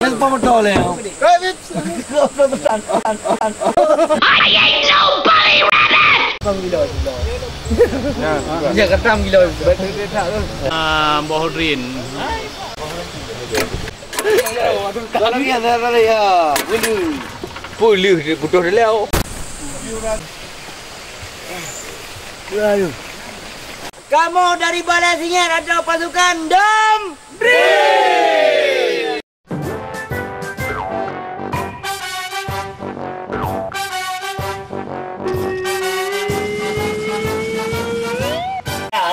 Apa betul ya? Ya ketam gila. Bohdrin. Kalau ni ada ya. Puluh butuh dia. Kamu dari Balai Singan atau pasukan Domdrin?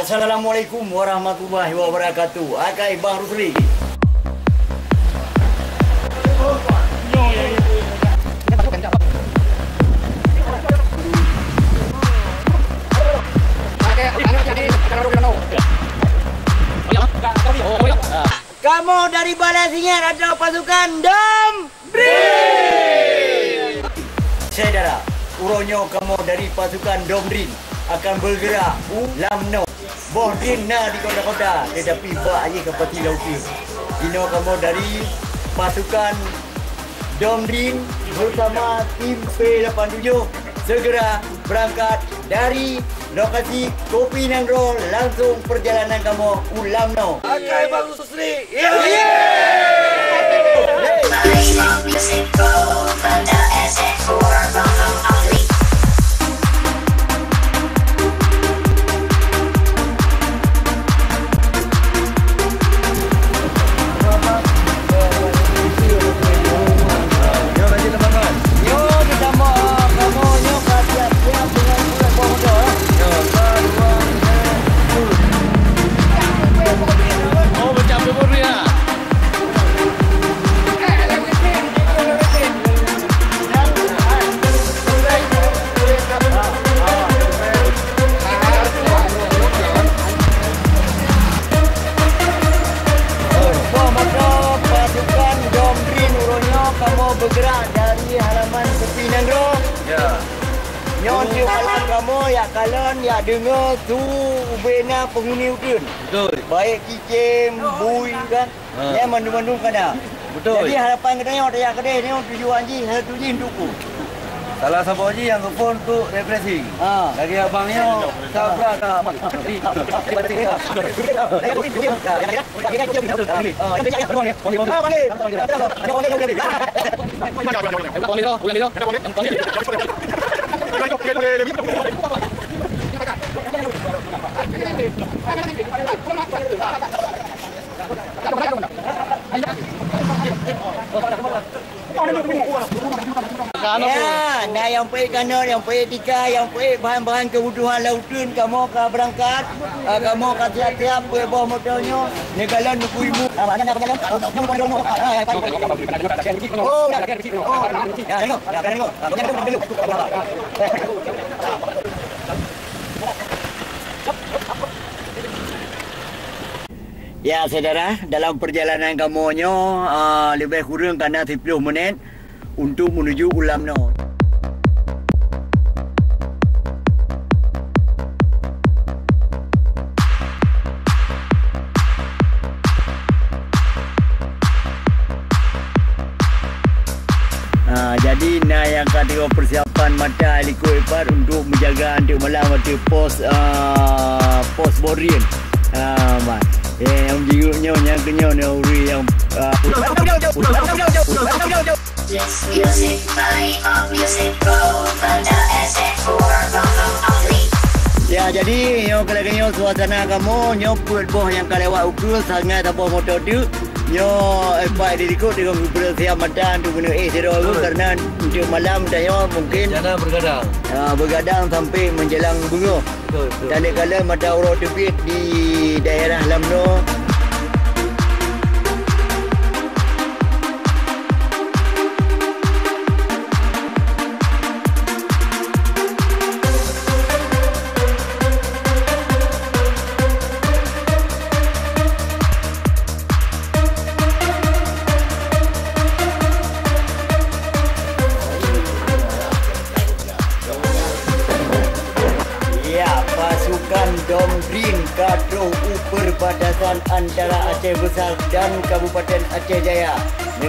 Assalamualaikum warahmatullahi wabarakatuh. Akai Bang Rusli. Kamu dari Balai Singan atau pasukan Domdrin? Saudara, uronyo kamu dari pasukan Domdrin akan bergerak Lamno. Bohdrin na di kota-kota, tetapi ba aje ke pati lauti. Ino kamu dari pasukan Domdrin bersama tim P87 segera berangkat dari lokasi Kopi Nangro, langsung perjalanan kamu Lamno. Akai Bang Susri. Bergerak dari halaman Kopi Nangro. Ya. Nyon di halaman kamu ya kalian ya dengar tu ubena penghuni udun. Betul. Baik kicim, bui kan. Ya mandu-mandu kana. Betul. Jadi harapan kita yang ada kedai ni tujuan ji satu ji duku. Salah satu je yang telefon tu refreshing. Lagi abangnya sabra tak. Ya, nah yang pergi kanan, yang pergi tika, yang pergi bahan-bahan kebutuhan lautan, kamu akan berangkat, kamu akan siap-siap pergi bawah motornya, ni kalian nunggu ibu. Ya saudara, dalam perjalanan kamunya lebih kurang kena 10 minit untuk menuju Lamno. Jadi yang kata persiapan mata heliko Epar untuk menjaga antik malam waktu pos Bohdrin. Yang jiruknya yang kenyanya uri yang Yes, music by Music Pro Banda SN4 only. Ya, jadi yang kalau suasana kamu nyo buat yang kalewat ukur sangat apa motor tu nyo apa dirikut dengan bersiap madan tu guna zero tu karena untuk malam dah mungkin Jangan bergadang. Bergadang sampai menjelang bunga. Betul. Dan kalau mata urut terbit di daerah Lamno. Domdrin Kadro Uper perbatasan antara Aceh Besar dan Kabupaten Aceh Jaya.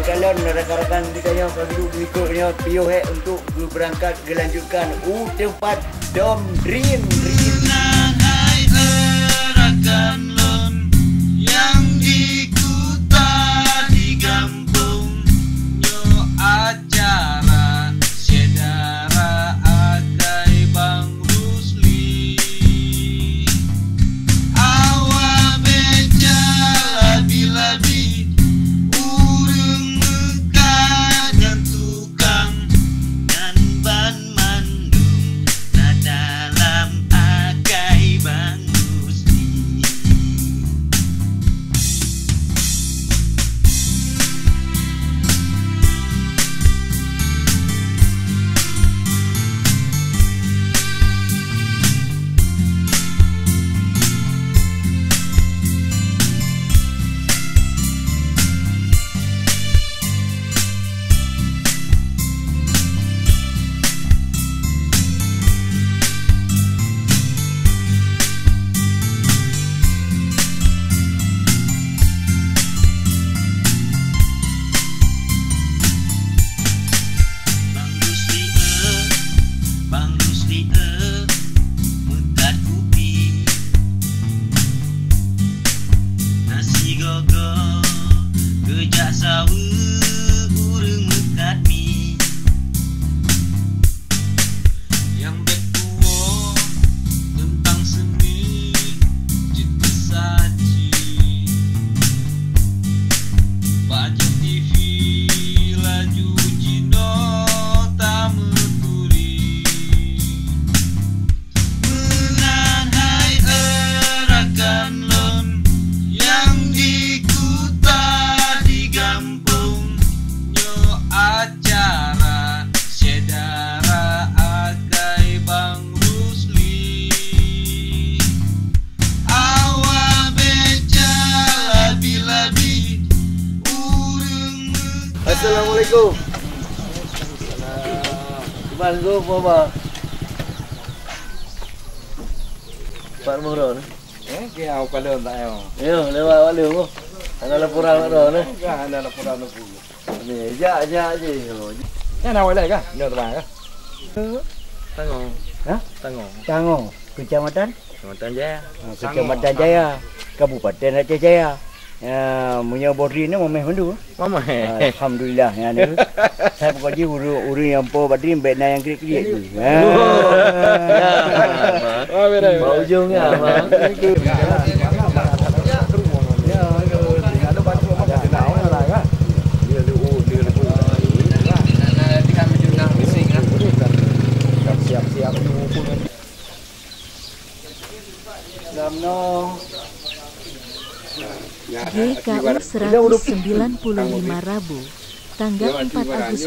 Kalau rakan-rakan kita kalau berikutnya piuh untuk berangkat dilanjutkan tempat Dom Dream. Hai rakan lon yang di kuta di kampung nyo acara sedara akai Bang Rusli awa beja labi-labi urung mekah dan tukang dan ban mandung na dalam akai Bang Rusli. Bang Rusli mutat kupi nasi gogo gejak sawu urung mekat mi yang betuo tentang seni jitu saji baca TV laju jino tamu turi menanai rakan lon yang di kuta di kampung nyo acara sedara akai Bang Rusli awa beja labi-labi urung Assalamualaikum. Gimana go Mama? Pak Moro ni. Cái ao qua lơn tại ao. Yo, lewat walu go. Ana laporan ro ni. Cái ada laporan aku. Ni, ja je. Cái nào quay lại cả? Nhờ tụi bạn cả. Tango. Hah? Tango. Tango, Kecamatan Kecamatan Jaya. Kecamatan Jaya, Kabupaten Aceh Jaya. Punya Bodri ni memang mendu. Mama. Alhamdulillah ya ni. Saya bekerja urus yang po Bodri bena yang krik-krik tu. Oh, beda. Mau ujungnya abang. Siap-siap Lamno GKU 195 Rabu, tanggal 4 Agustus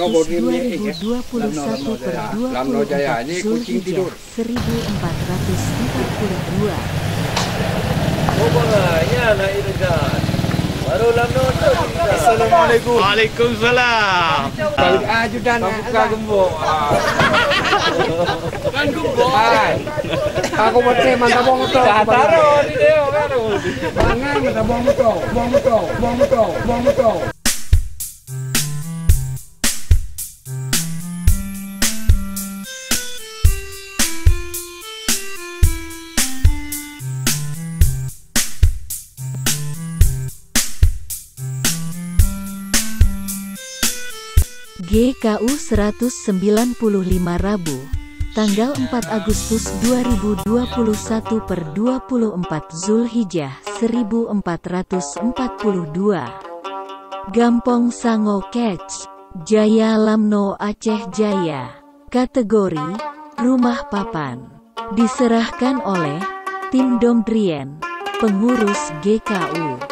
2021 per 24 Zulhijjah 1442. Oh banganya nak dekat. Baru lamno tu. Assalamualaikum. Waalaikumsalam. Ajudan buka gembok. Kan gembok. Aku mesti mantap bong motor. Taruh di dia kan. Mangan mantap bong motor. GKU 195 Rabu, tanggal 4 Agustus 2021 per 24 Zulhijjah 1442. Gampong Sango Catch, Jaya Lamno Aceh Jaya. Kategori Rumah Papan. Diserahkan oleh Tim Domdrien, pengurus GKU.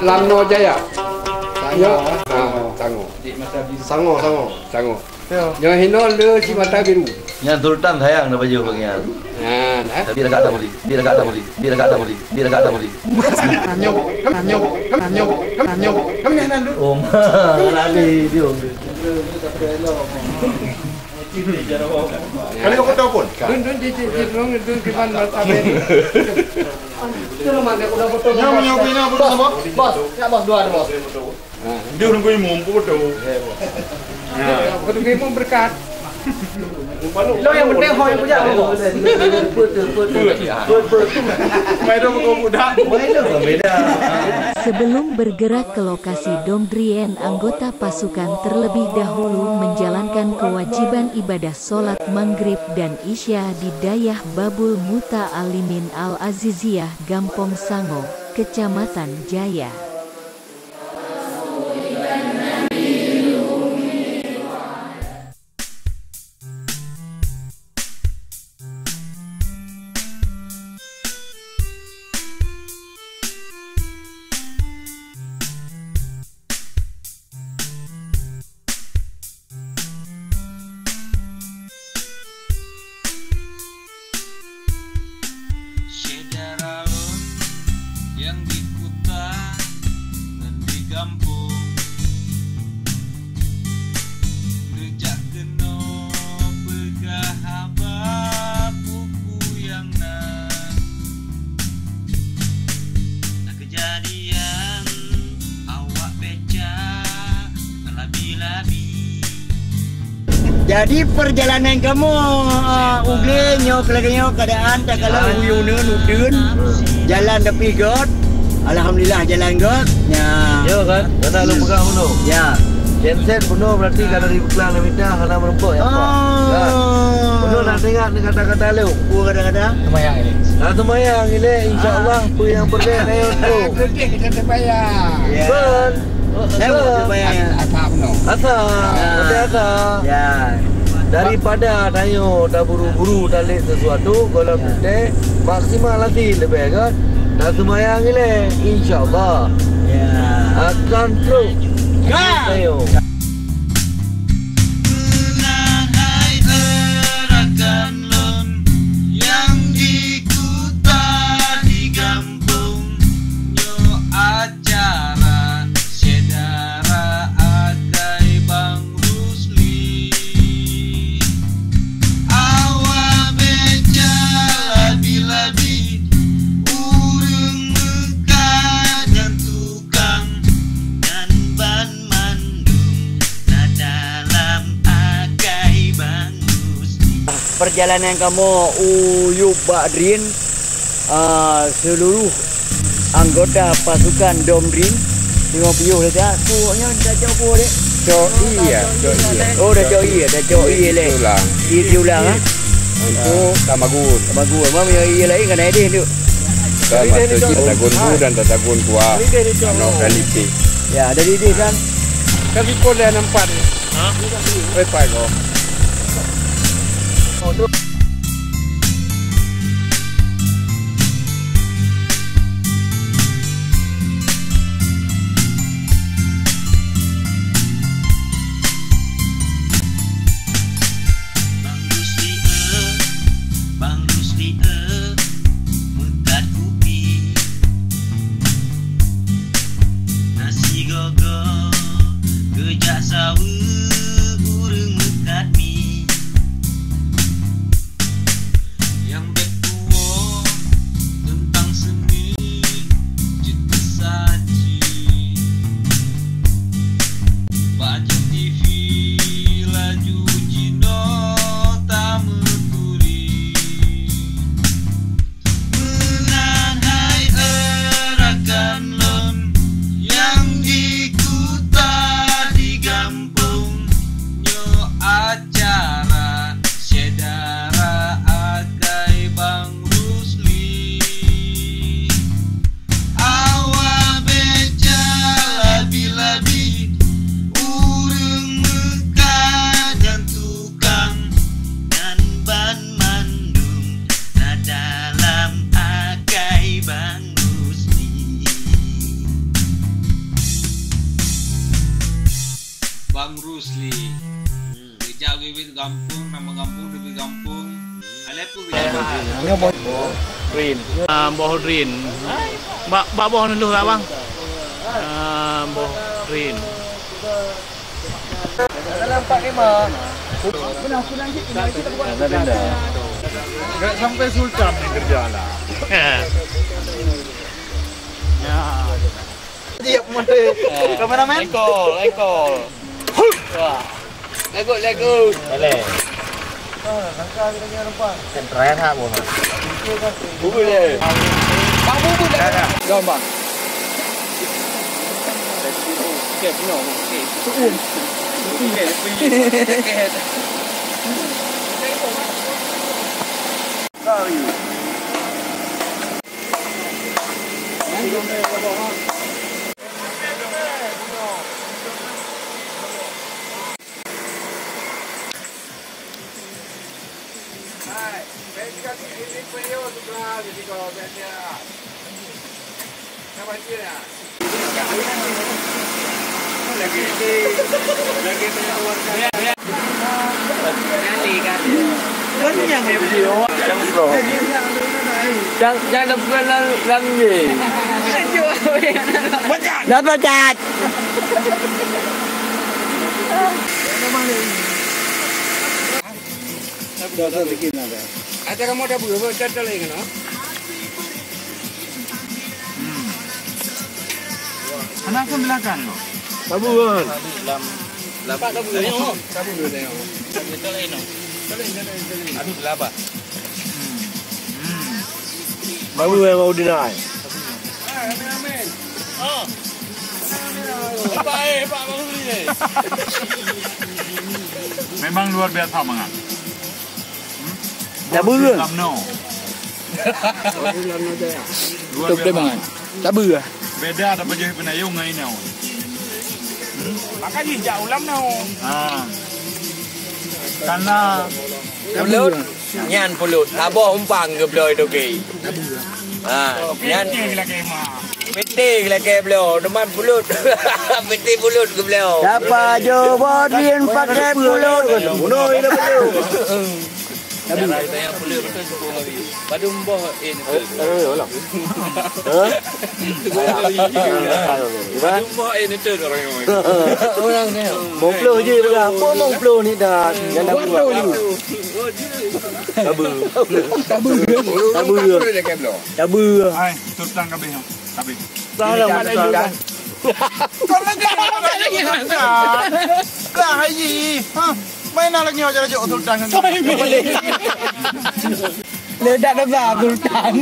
Lamno Jaya. Sango. Yang hino le si mata biru. Yang sultan sayang dah baju bagian. Nah, Dia dekat tak boleh. Tanyo. Oh, lagi dia. Kali kau tahu pun? Dun di mana sampai. Itu rumah dia udah foto. Yang menyopi nak foto apa? Bos, ya bos dua bos. Dia orang kau mampu foto. Foto kamu berkat. Lo yang penting hoi punya lo. Main dong kau budak. Main lo beda. Sebelum bergerak ke lokasi Domdrien, anggota pasukan terlebih dahulu menjalankan kewajiban ibadah sholat maghrib dan isya di Dayah Babul Muta Alimin Al-Aziziyah, Gampong Sango, Kecamatan Jaya. Yang di kota dan di kampung rejak kena pegah habak buku yang nak kejadian awak beca labi-labi. Jadi perjalanan kamu uge nyok lagi nyok keadaan tak kala uyunan udun jalan tepi got. Alhamdulillah jalan got. Ya. Yo kan, karena lu pegang penuh. Ya. Genset penuh berarti karena di Klang dan Minda karena merempuk ya Pak. Penuh nak tengok ni kata-kata lu. Kata-kata. Semayang ini. Nah semayang ini insya-Allah tu yang pergi ayo tu. Kita semayang. Kan? Asap no. Asap. Ya. Daripada tayo dah buru-buru dah lihat sesuatu kalau kita maksimal lagi lebih kan. Dah semayang ini insya-Allah. Ya. Akan terus. Tayo. Menanai erakan lon yang di kota di kampung nyo acara sedara agai Bang Rusli awa beca labi-labi urang mekah dan tukang dan ban mandung na dalam agai Bang Rusli. Perjalanan kamu Uyub Badrin, seluruh anggota pasukan Domdrin tengok piuh dah kuoknya dah jauh dek. Iya. Oh dah jauh le. Diulang ah. Untuk Tamagun. Tamagun. Mam yang iya lain kan ada tu. Sama Tatagun Bu dan Tatagun Kuah. No Kaliti. Ya dari dia kan. Kami pun dah nampak. Hah? Lepas kau. Bang Rusli mekat kupi nasi gogo gejak sawu urang mekat mi yang betua tentang seni cerita saji baca TV laju jino tamu menanai erakan lon yang di kota di kampung nyo acara sedara agai Bang Rusli awa beca labi-labi urang mekah dan tukang dan ban mandung na dalam agai Bang Rusli. Bang Rusli Jauh bibit kampung, nama kampung lebih kampung. Alepu Rin. Boh Rin. Mbak boh dulu lah bang. Boh Rin. Dalam 45. Enggak sampai Sultan nih kerja lah. Siap mati. Kameramen. Ekol. Wah. Legut. Boleh. Langkah kita punya rempah. Terakhir hak boh. Bubur dia. Bang bubur dah. Gambar. Okey, no. Okey. Tuum. Jangan bukan lagi. Dah pecat. Ada kamu dah buat catat lagi kan? Anak ke belakang lo. Sabun. Pak dah buat ni. Sabun dulu tengok. Catat lagi no. Aduh berapa? Baru yang mau dinai. Amin. Oh. Pak baru ni. Memang luar biasa mangan. Dah buru. No. Luar Tutup dia biasa. mangan. Tak ber. Beda ada baju penayung ngai ni. Makanya jauh ulam nau. Karena Pulut. Nyan pulut. Abah umpang ke belah itu ke. Nyan. Peti lah ke belah. Deman pulut. Peti pulut ke belah. Siapa jawab dia pakai pulut? Bunuh ini pulut. Tapi saya pulut betul cukup lagi. Padu mbah ini. Padu mbah ini tu orang yang. Orang ni. Mongplo je dah. Apa mongplo ni dah? Jangan buat. Tabu. ai Sultan kabeh. Kabeh. Salah Sultan. Lah haji. Main nak lagi ajar ajar Sultan kan. Ledak dah Sultan.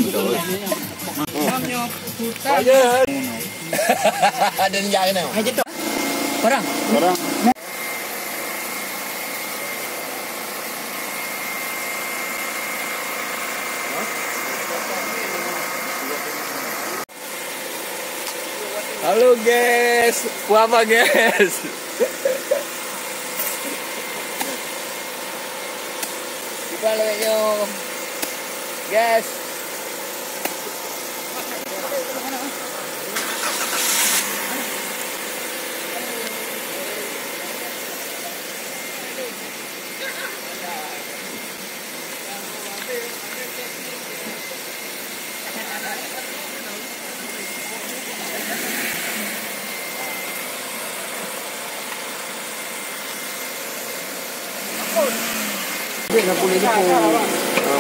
Ada ni jangan tengok. Orang. Halo guys, apa guys? Kita lagi guys.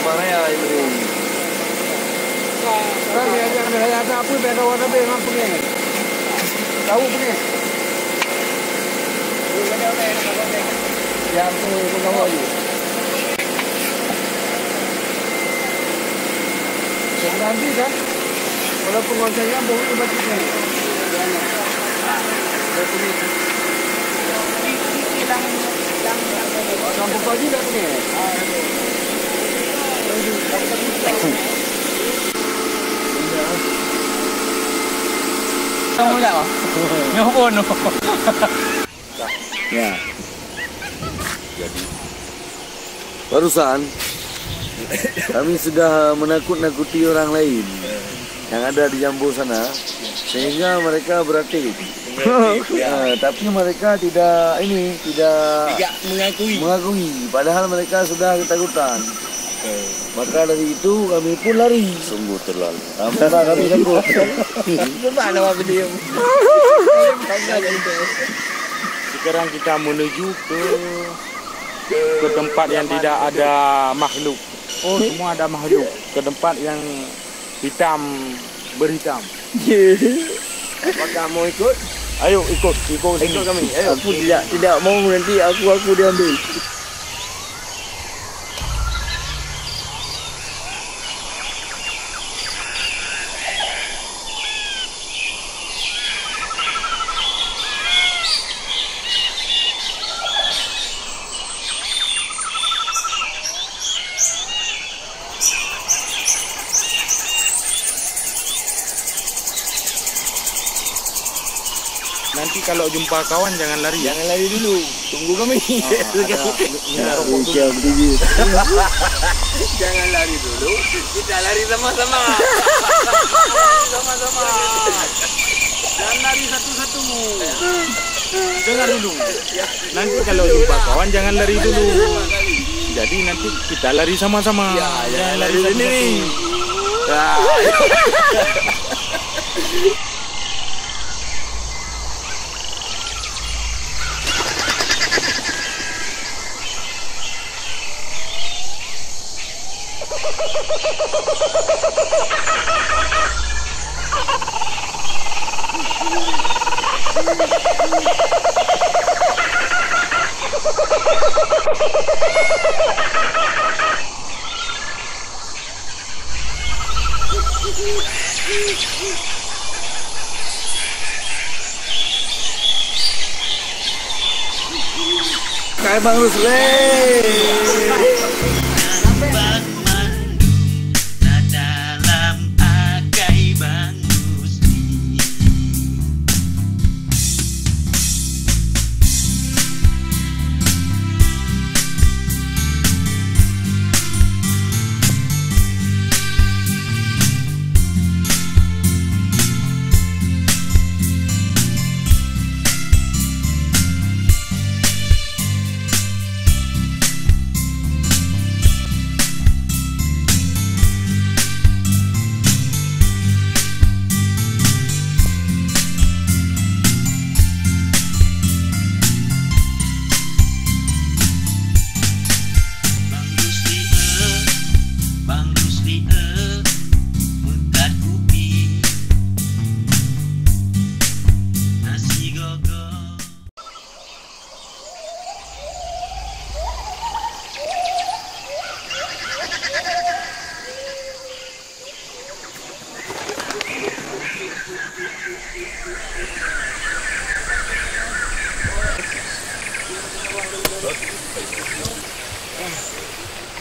Mana ya ini? Sekarang dia ada apa beda warna beda apa ni? Tahu apa ni? Yang tu pengawa you. Nanti kan, kalau penguasanya boleh baca ni. Sampai pagi dah ni. Kamu tak? Nyopon. Ya. Jadi barusan kami sudah menakut-nakuti orang lain yang ada di Jambu sana sehingga mereka beraktif. Tapi mereka tidak mengakui padahal mereka sudah ketakutan. Maka dari itu kami pun lari. Sungguh terlalu. Karena kami takut. Mana awak video? sekarang kita menuju ke tempat yang tidak ada makhluk. Oh, semua ada makhluk. Ke tempat yang hitam berhitam. Apakah mau ikut? Ayo ikut kami. Ayo. Aku tidak mau, nanti aku diambil. Nanti kalau jumpa kawan jangan lari. Jangan lari dulu. Tunggu kami. Jangan lari dulu. Kita lari sama-sama. Sama-sama. Jangan lari satu-satu. Dengar dulu. Nanti kalau jumpa kawan jangan lari dulu. Jadi nanti kita lari sama-sama. Ya, jangan lari sendiri. Kayak Bang Rusli.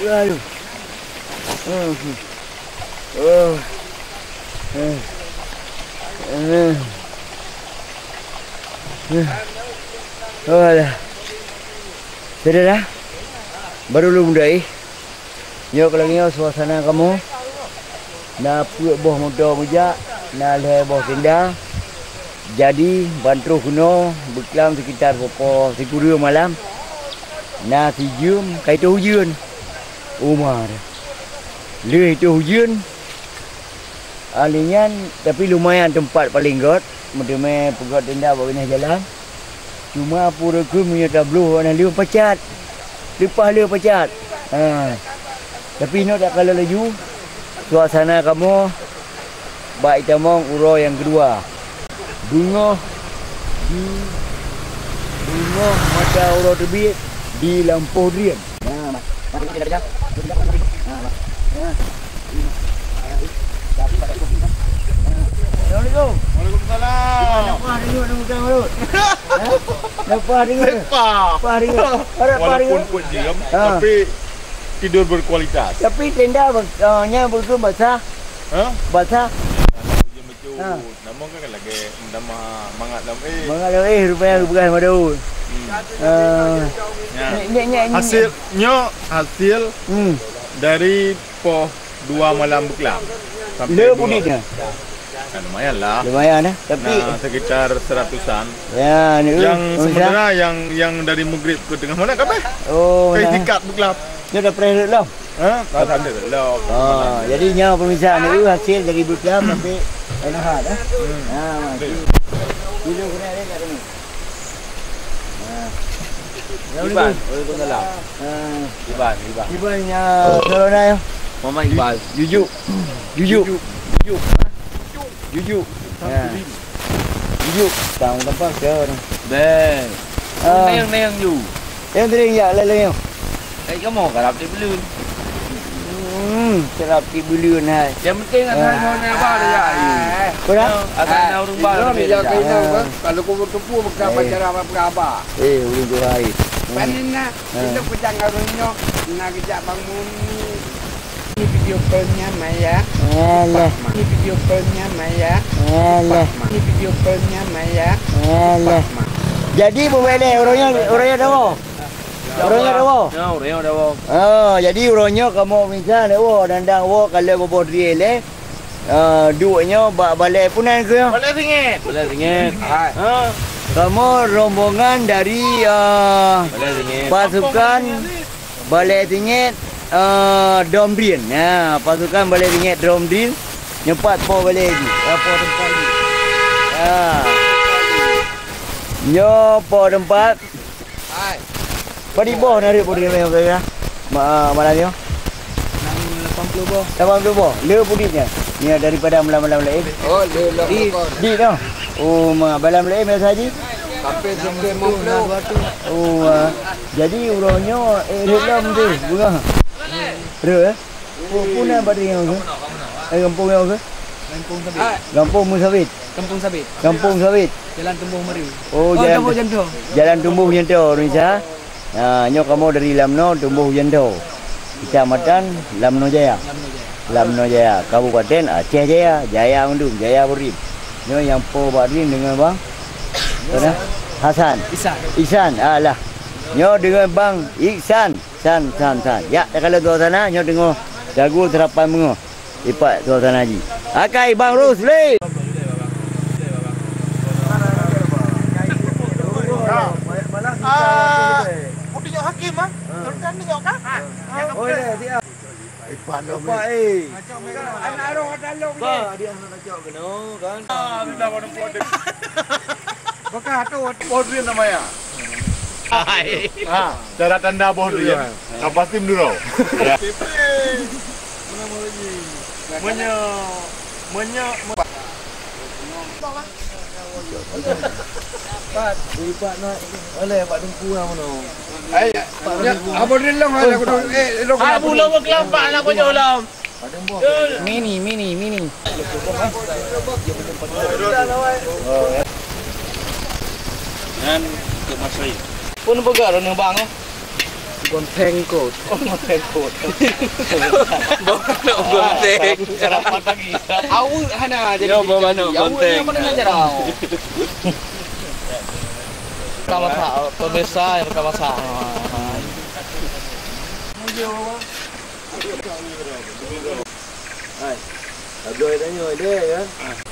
Aduh. Saudara, baru lu mudai. Yo kalau ngio suasana kamu. Na puak boh motor mujak, na le boh tenda. Jadi bantru kuno beklam sekitar pukul 10 malam. Na tijum kai tu hujan. Umar. Le itu hujan. Alingan tapi lumayan tempat paling god. Mendeme pegot tenda bawahnya jalan. Cuma pura ke punya tablo warna liu pacat. Lepas liu pacat. Tapi no tak kalau laju. Suasana kamu baik tamong uro yang kedua. Bunga mata uro terbit di lampu rian. Mari kita dah. Assalamualaikum. Waalaikumsalam. Lepas ringut muka marut. Lepas ringut. Walaupun kuat diam, tapi tidur berkualitas. Tapi tenda nya betul basah. Basah. Namun kan lagi nama mangat lam Mangat lam rupanya bukan madu. Hasil dari poh 2 malam beklam. Le buditnya. Lumayan lah. Lumayan tapi sekitar 100-an. Ya, yang sebenarnya yang dari Maghrib ke tengah mana kabeh? Oh, tingkat beklap. Dia dah press lah. Tak ada lah. Jadi nya pemisahan itu hasil dari beklam tapi enak dah. Tidur kena ada kat sini. Iban, boleh pun salah. Iban. Iban yang Corona. Muhammad Iqbal. Jujuk. Jujuk. Tang tempat ke. Ben. Neng you. Yang tering ya leleng. Kamu kalau di belun. Serap di bulun hai. Yang penting akan mana apa dia. Kurang? Akan rumah. Kalau kau bertumpu bukan pacaran apa. Uli tu hai. Panin na, kita pejang arunyo, nak kejap bangun ni video callnya Maya. Alah. Ni video callnya Maya. Alah. Ni video callnya Maya. Alah. Jadi boleh orangnya dawo. Orangnya dawo. Ya, orangnya dawo. Jadi orangnya kamu misal dawo dandang wo kalau bobo driel duitnya balai punan ke? Boleh ringgit. Kamu rombongan dari pasukan Balai Tingit Domdrin. Nah, pasukan Balai Tingit Domdrin nyempat po balai lagi. Po tempat ni. Nyo po tempat. Hai. Padi boh narik pudi meh ke. Mana dia? 80 boh. 80 boh. Le puditnya. Ni daripada malam-malam lain. Oh, le Di dah. Oh, malam lain biasa haji. sampai 50. Oh, jadi urangnya dalam tu bunga. Re. Punah bari yang ke? Kampung yang ke? Kampung Sabit. Kampung Musawit. Kampung Sabit. Kampung Sawit. Jalan Tumbuh Meri. Oh, Jalan Tumbuh Jento Indonesia. Nyo kamu dari Lamno Tumbuh Jento. Kecamatan Lamno Jaya. Lamno Jaya, Kabupaten Aceh Jaya, Jaya Undung, Jaya Burin. Nyo yang po barin dengan bang mana? Hasan. Ihsan. Alah. Nyo dengan bang Ihsan. San. Ya, kalau tuan sana nyo dengar jago terapan mengo. Ipak tuan sana haji. Akai Bang Rusli. Udah hakim ah. Kan ni kan? Oh, dia. Ipan dah. Anak roh dalam ni. Dia nak cak kena kan. Sudah pada podek. Bakal tu podek namanya. Cara tanda bohdri. Kapas tim dulu. Pak, ipak nak oleh Pak Dengku lah mana. Apa dia long ada aku long. Abu long kelampak nak kau jolam. Mini. Dan ke Masai. Pun begar dengan bang eh. Gonteng kot. Gonteng. Rapat lagi. Aku hana jadi. Yo mana gonteng. Yang mana ngajar aku. Kamasa, pemirsa yang kamasa. Hai. Abdul tanya dia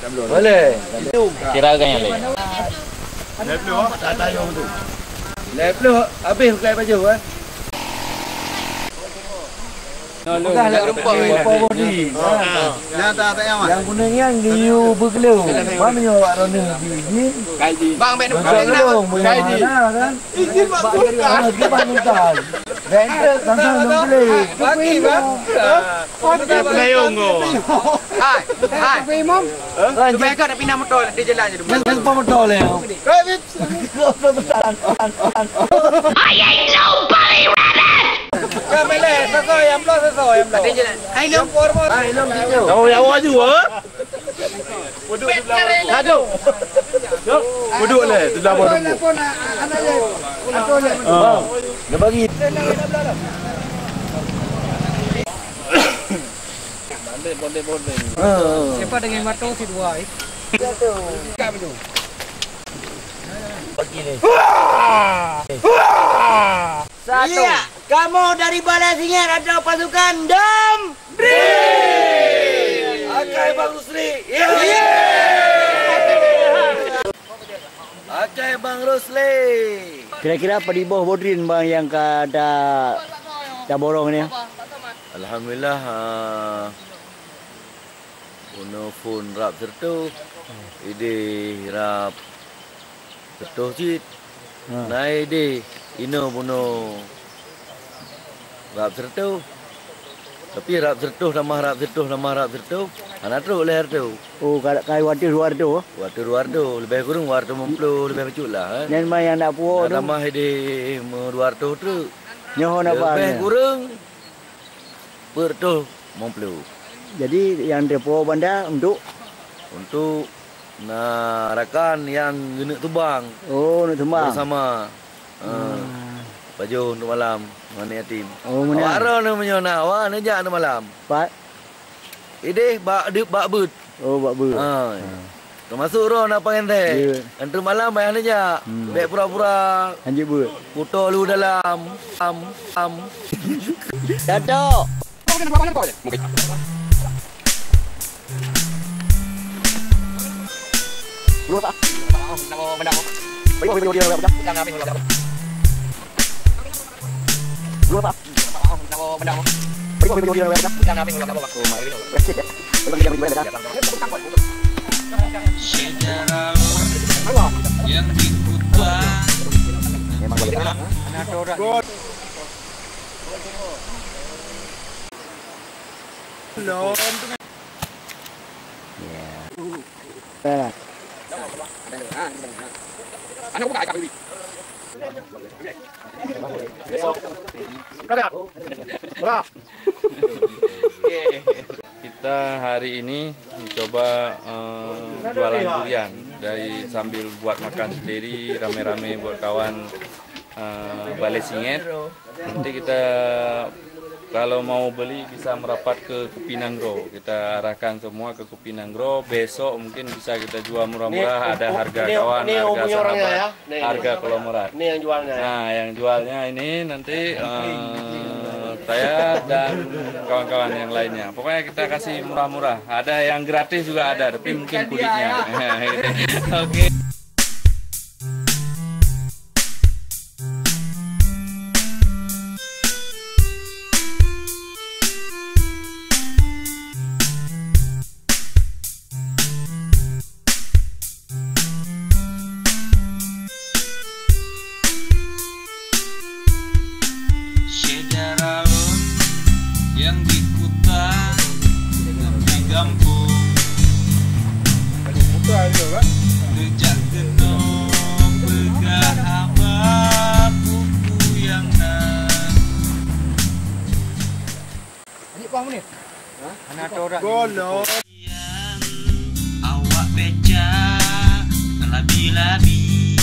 kan. Boleh. Kira kan yang lain. Tak tanya tu. Lepas habis pakai baju kan. Bukan rempah body. Yang kuningnya diu bergelau. Mana yang awak rona di? Bang ben Bergelau kaji. Kan? Izin mak bukan. Dia bantal. Rental sampai boleh. Bagi bang. Pelayong go. Hai. Imam. Mereka nak pindah motor di jalan je. Yang motor le. I ain't nobody rabbit! Kamele, sasa yang belum. Di jalan. Hai long kormo. Kau yang awak juga. Aduh. Duduk le, tu dah baru. Telefon anaknya. Dia bagi. Boleh. Siapa dengan motor si dua? Bagi ni. Satu. Iya, kamu dari Balai Tingit ada pasukan Domdrin. Akai Bang Rusli. Iya. Akai Bang Rusli. Kira-kira apa di bawah Bodrin bang yang ada caborong ni? Alhamdulillah. Phone rap sertu. Ide rap sertu cit. Nai di ino buno rap sertu. Tapi rap sertu nama rap sertu. Anak tu leher tu. Oh, kai wati luar tu. Waktu luar tu lebih kurang waktu mempelu lebih kecil lah. Nen mai anak puo tu. Nama di luar tu Nyoh nak apa? lebih kurang bertu mempelu. Jadi yang depo banda untuk rakan yang guna tubang. Oh, nak tembang. Bersama. Baju untuk malam mana yatim. Oh, mana? Awak nak menyona, awak nak jak untuk malam. Pak. Ini bak but. Oh, bak ber. Termasuk roh nak panggil teh. Untuk malam bayang aja. Baik pura-pura. Anjir ber. Putar lu dalam. Dato. Sejarah yang diputar. Kita hari ini mencoba jualan durian dari sambil buat makan sendiri rame-rame buat kawan Balai Singet. Nanti kita kalau mau beli bisa merapat ke Kupinanggro. Kita arahkan semua ke Kupinanggro. Besok mungkin bisa kita jual murah-murah. Ada harga kawan, harga sahabat, harga kolomerat. Ini yang jualnya. Nah, yang jualnya ini nanti saya dan kawan-kawan yang lainnya. Pokoknya kita kasih murah-murah. Ada yang gratis juga ada, tapi mungkin kulitnya. Oke. Sejarah yang diputar di kampung. Rejak genong begah abah buku yang nan. Awak beca labi-labi.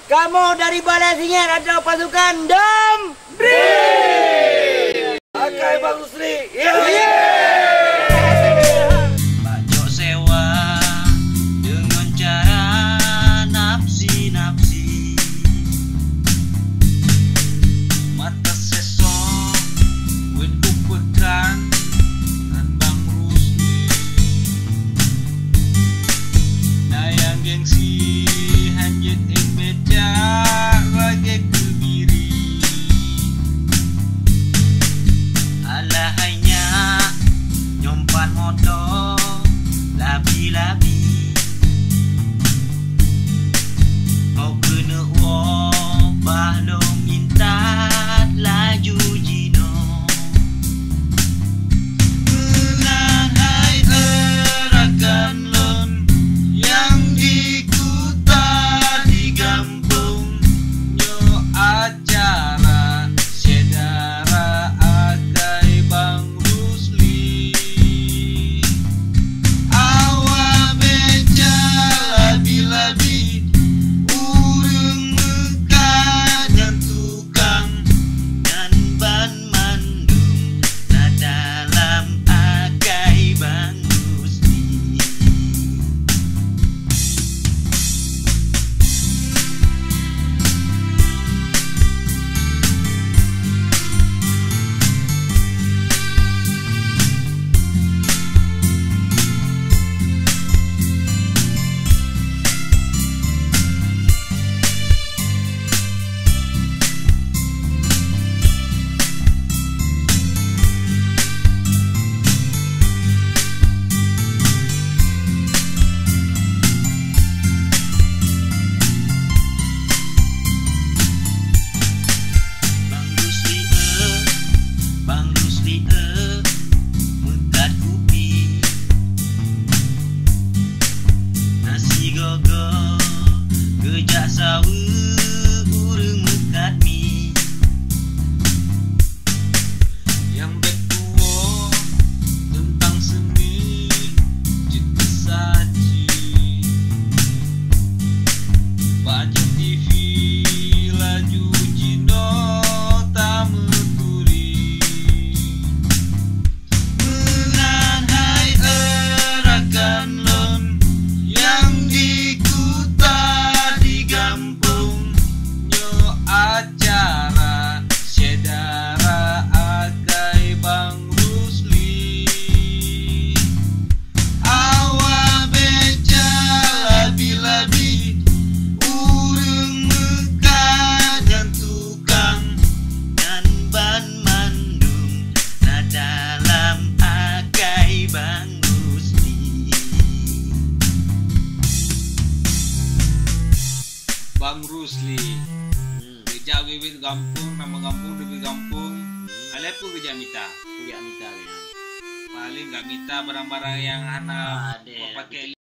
Kamu dari Balai Singet atau pasukan Domdrin? Akai Bang Rusli. Bajok sewa dengan cara nafsi-nafsi. Mata sesok wetu pekan dan Bang Rusli. Nayang gengsi hanjit ing beca rage kebiri. Alahainya nyompan motor labi-labi. Kau kena obah dong intat laju jino. Menahai erakan lon yang dikutar di kampung. Nyo acara sedara akai Bang Rusli. Bang Rusli. Kerja bibit kampung, nama kampung lebih kampung. Alep pun kerja mita. Kuliah minta ya. Paling nggak minta barang-barang yang anak pakai